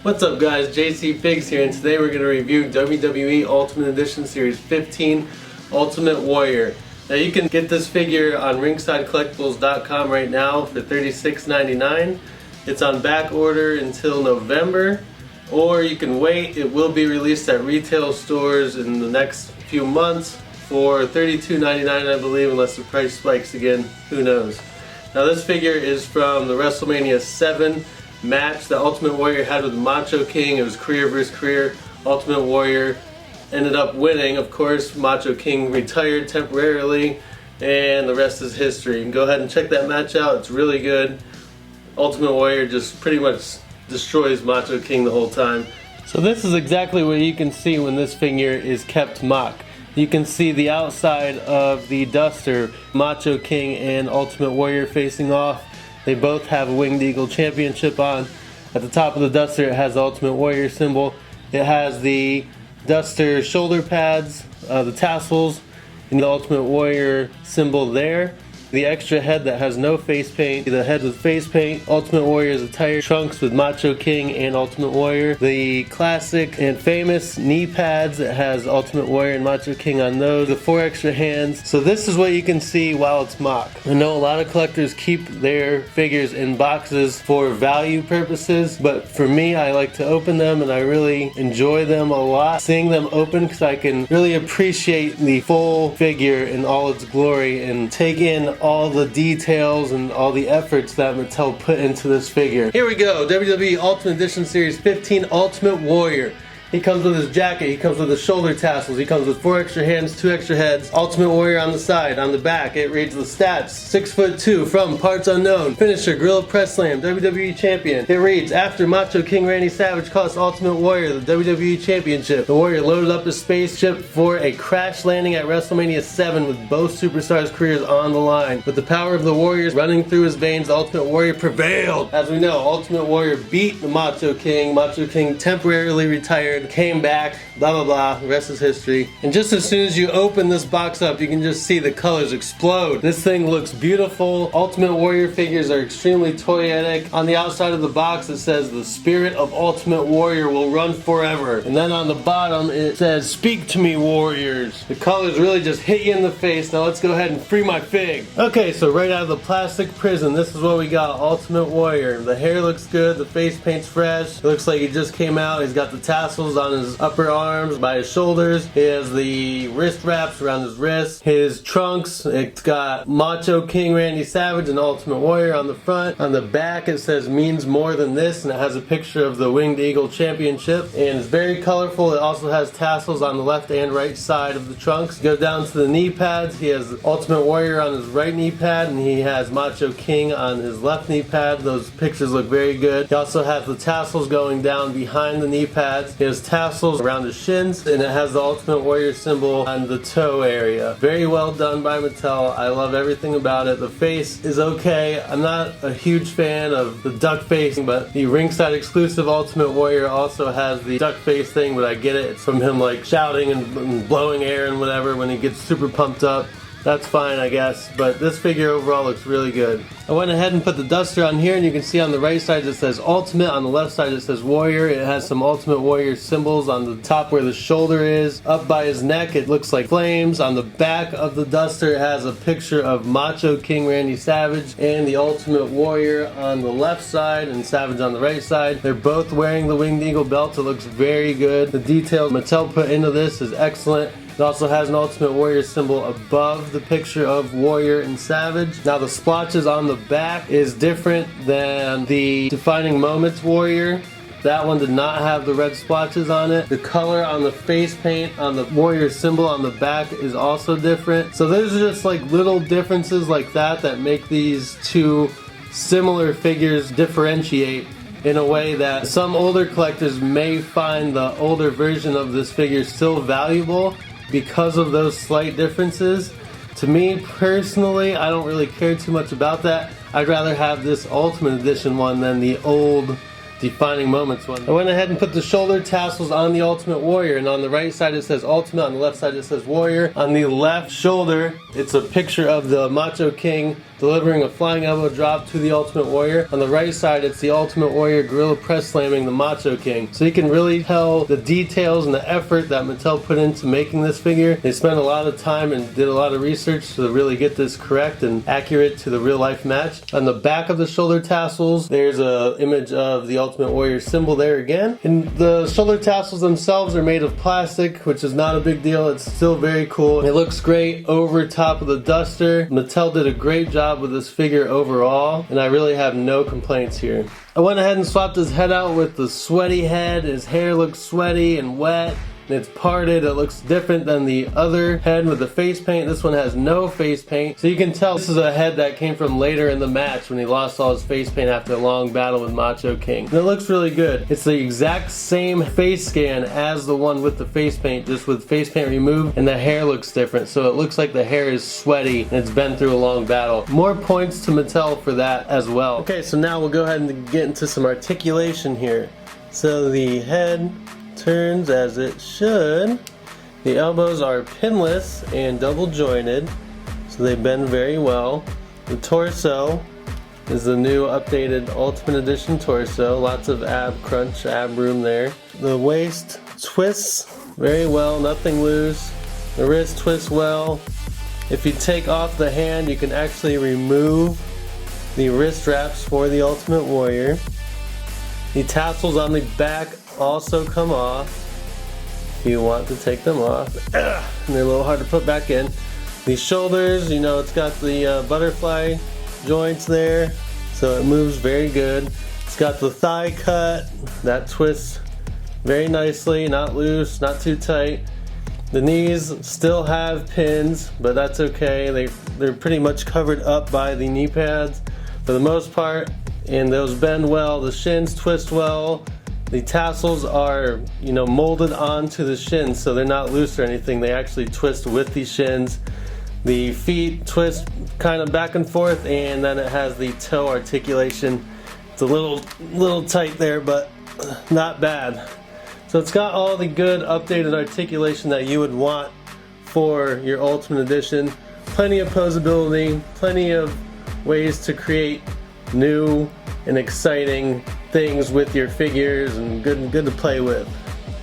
What's up guys, Jcfigz here, and today we're going to review WWE Ultimate Edition Series 15 Ultimate Warrior. Now you can get this figure on ringsidecollectibles.com right now for $36.99. It's on back order until November, or you can wait. It will be released at retail stores in the next few months for $32.99 I believe, unless the price spikes again, who knows. Now this figure is from the WrestleMania 7 match that Ultimate Warrior had with Macho King. It was career versus career. Ultimate Warrior ended up winning. Of course, Macho King retired temporarily, and the rest is history. You can go ahead and check that match out. It's really good. Ultimate Warrior just pretty much destroys Macho King the whole time. So this is exactly what you can see when this figure is kept mock. You can see the outside of the duster, Macho King and Ultimate Warrior facing off. They both have a Winged Eagle Championship on. At the top of the duster it has the Ultimate Warrior symbol. It has the duster shoulder pads, the tassels, and the Ultimate Warrior symbol there. The extra head that has no face paint, the head with face paint, Ultimate Warrior's attire, trunks with Macho King and Ultimate Warrior. The classic and famous knee pads that has Ultimate Warrior and Macho King on those. The 4 extra hands. So this is what you can see while it's mock. I know a lot of collectors keep their figures in boxes for value purposes, but for me I like to open them and I really enjoy them a lot. Seeing them open because I can really appreciate the full figure in all its glory and take in all the details and all the efforts that Mattel put into this figure. Here we go, WWE Ultimate Edition Series 15 Ultimate Warrior. He comes with his jacket, he comes with his shoulder tassels, he comes with 4 extra hands, 2 extra heads. Ultimate Warrior on the side. On the back it reads the stats: 6'2", from parts unknown, finisher, gorilla press slam, WWE champion. It reads, after Macho King Randy Savage cost Ultimate Warrior the WWE championship, the Warrior loaded up his spaceship for a crash landing at WrestleMania 7 with both superstars' careers on the line. With the power of the Warriors running through his veins, the Ultimate Warrior prevailed. As we know, Ultimate Warrior beat the Macho King. Macho King temporarily retired, came back, blah blah blah, the rest is history. And just as soon as you open this box up, you can just see the colors explode. This thing looks beautiful. Ultimate Warrior figures are extremely toyetic. On the outside of the box it says the spirit of Ultimate Warrior will run forever, and then on the bottom it says speak to me warriors. The colors really just hit you in the face. Now let's go ahead and free my fig. Okay, so right out of the plastic prison, this is what we got. Ultimate Warrior. The hair looks good, the face paint's fresh, it looks like he just came out. He's got the tassels on his upper arms, by his shoulders. He has the wrist wraps around his wrists. His trunks, it's got Macho King Randy Savage and Ultimate Warrior on the front. On the back it says means more than this, and it has a picture of the Winged Eagle Championship, and it's very colorful. It also has tassels on the left and right side of the trunks. Go down to the knee pads. He has Ultimate Warrior on his right knee pad, and he has Macho King on his left knee pad. Those pictures look very good. He also has the tassels going down behind the knee pads. He has tassels around his shins, and it has the Ultimate Warrior symbol on the toe area. Very well done by Mattel. I love everything about it. The face is okay. I'm not a huge fan of the duck face, but the ringside exclusive Ultimate Warrior also has the duck face thing, but I get it. It's from him like shouting and blowing air and whatever when he gets super pumped up. That's fine, I guess, but this figure overall looks really good. I went ahead and put the duster on here, and you can see on the right side it says Ultimate, on the left side it says Warrior. It has some Ultimate Warrior symbols on the top where the shoulder is. Up by his neck it looks like flames. On the back of the duster it has a picture of Macho King Randy Savage and the Ultimate Warrior on the left side and Savage on the right side. They're both wearing the Winged Eagle belts. It looks very good. The details Mattel put into this is excellent. It also has an Ultimate Warrior symbol above the picture of Warrior and Savage. Now the splotches on the back is different than the Defining Moments Warrior. That one did not have the red splotches on it. The color on the face paint on the Warrior symbol on the back is also different. So there's just like little differences like that make these two similar figures differentiate in a way that some older collectors may find the older version of this figure still valuable because of those slight differences. To me personally, I don't really care too much about that. I'd rather have this Ultimate Edition one than the old defining moments. I went ahead and put the shoulder tassels on the Ultimate Warrior, and on the right side it says Ultimate, on the left side it says Warrior. On the left shoulder, it's a picture of the Macho King delivering a flying elbow drop to the Ultimate Warrior. On the right side, it's the Ultimate Warrior gorilla press slamming the Macho King. So you can really tell the details and the effort that Mattel put into making this figure. They spent a lot of time and did a lot of research to really get this correct and accurate to the real life match. On the back of the shoulder tassels, there's an image of the Ultimate Warrior symbol there again. And the shoulder tassels themselves are made of plastic, which is not a big deal. It's still very cool. It looks great over top of the duster. Mattel did a great job with this figure overall, and I really have no complaints here. I went ahead and swapped his head out with the sweaty head. His hair looks sweaty and wet, and it's parted. It looks different than the other head with the face paint. This one has no face paint, so you can tell this is a head that came from later in the match when he lost all his face paint after a long battle with Macho King. And it looks really good. It's the exact same face scan as the one with the face paint, just with face paint removed, and the hair looks different, so it looks like the hair is sweaty and it's been through a long battle. More points to Mattel for that as well. Okay, so now we'll go ahead and get into some articulation here. So the head turns as it should. The elbows are pinless and double jointed, so they bend very well. The torso is the new updated Ultimate Edition torso. Lots of ab crunch, ab room there. The waist twists very well, nothing loose. The wrist twists well. If you take off the hand, you can actually remove the wrist wraps for the Ultimate Warrior. The tassels on the back also come off if you want to take them off. And they're a little hard to put back in. The shoulders, you know, it's got the butterfly joints there, so it moves very good. It's got the thigh cut that twists very nicely, not loose, not too tight. The knees still have pins, but that's okay. They're pretty much covered up by the knee pads for the most part, and those bend well. The shins twist well. The tassels are, you know, molded onto the shins, so they're not loose or anything. They actually twist with the shins. The feet twist kind of back and forth, and then it has the toe articulation. It's a little tight there, but not bad. So it's got all the good updated articulation that you would want for your Ultimate Edition. Plenty of poseability, plenty of ways to create new and exciting things with your figures, and good to play with.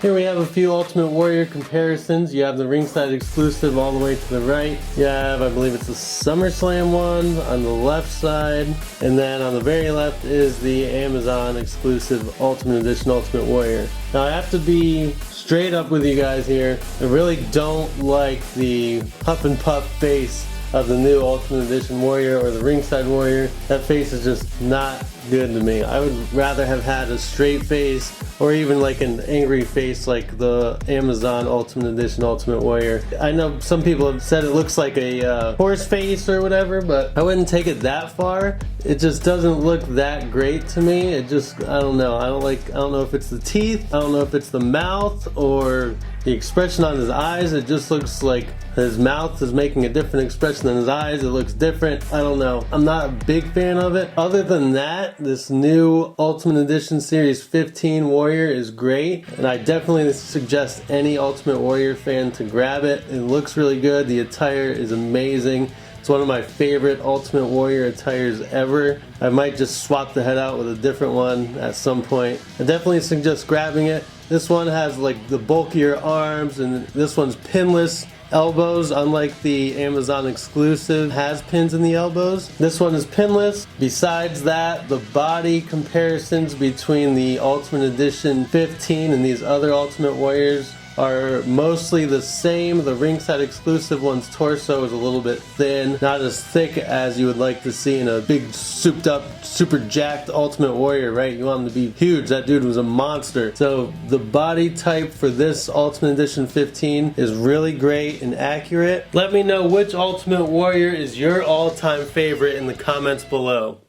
Here we have a few Ultimate Warrior comparisons. You have the ringside exclusive all the way to the right. You have, I believe it's the SummerSlam one on the left side, and then on the very left is the Amazon exclusive Ultimate Edition Ultimate Warrior. Now I have to be straight up with you guys here. I really don't like the huff and puff face of the new Ultimate Edition Warrior or the ringside Warrior. That face is just not good to me. I would rather have had a straight face, or even like an angry face like the Amazon Ultimate Edition Ultimate Warrior. I know some people have said it looks like a horse face or whatever, but I wouldn't take it that far. It just doesn't look that great to me. It just, I don't know. I don't know if it's the teeth, I don't know if it's the mouth or the expression on his eyes. It just looks like his mouth is making a different expression than his eyes. It looks different. I don't know. I'm not a big fan of it. Other than that, this new Ultimate Edition Series 15 Warrior is great, and I definitely suggest any Ultimate Warrior fan to grab it. It looks really good. The attire is amazing. It's one of my favorite Ultimate Warrior attires ever. I might just swap the head out with a different one at some point. I definitely suggest grabbing it. This one has like the bulkier arms, and this one's pinless elbows, unlike the Amazon exclusive has pins in the elbows. This one is pinless. Besides that, the body comparisons between the Ultimate Edition 15 and these other Ultimate Warriors are mostly the same. The ringside exclusive one's torso is a little bit thin, not as thick as you would like to see in a big souped up, super jacked Ultimate Warrior, right? You want him to be huge. That dude was a monster. So the body type for this Ultimate Edition 15 is really great and accurate. Let me know which Ultimate Warrior is your all-time favorite in the comments below.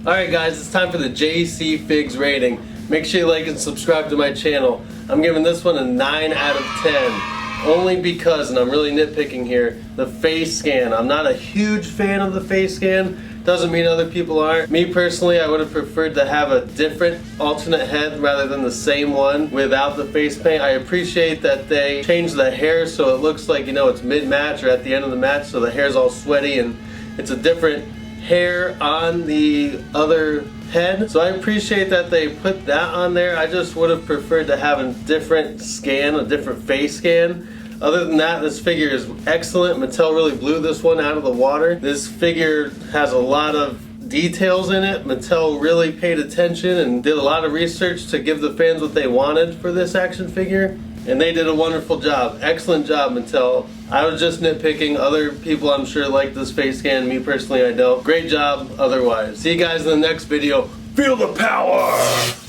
Alright guys, it's time for the Jcfigz rating. Make sure you like and subscribe to my channel. I'm giving this one a 9 out of 10. Only because, and I'm really nitpicking here, the face scan. I'm not a huge fan of the face scan. Doesn't mean other people aren't. Me personally, I would have preferred to have a different alternate head rather than the same one without the face paint. I appreciate that they changed the hair so it looks like, you know, it's mid-match or at the end of the match, so the hair's all sweaty and it's a different hair on the other head. So I appreciate that they put that on there. I just would have preferred to have a different scan, a different face scan. Other than that, this figure is excellent. Mattel really blew this one out of the water. This figure has a lot of details in it. Mattel really paid attention and did a lot of research to give the fans what they wanted for this action figure. And they did a wonderful job. Excellent job, Mattel. I was just nitpicking. Other people I'm sure like this face scan. Me personally, I don't. Great job otherwise. See you guys in the next video. Feel the power!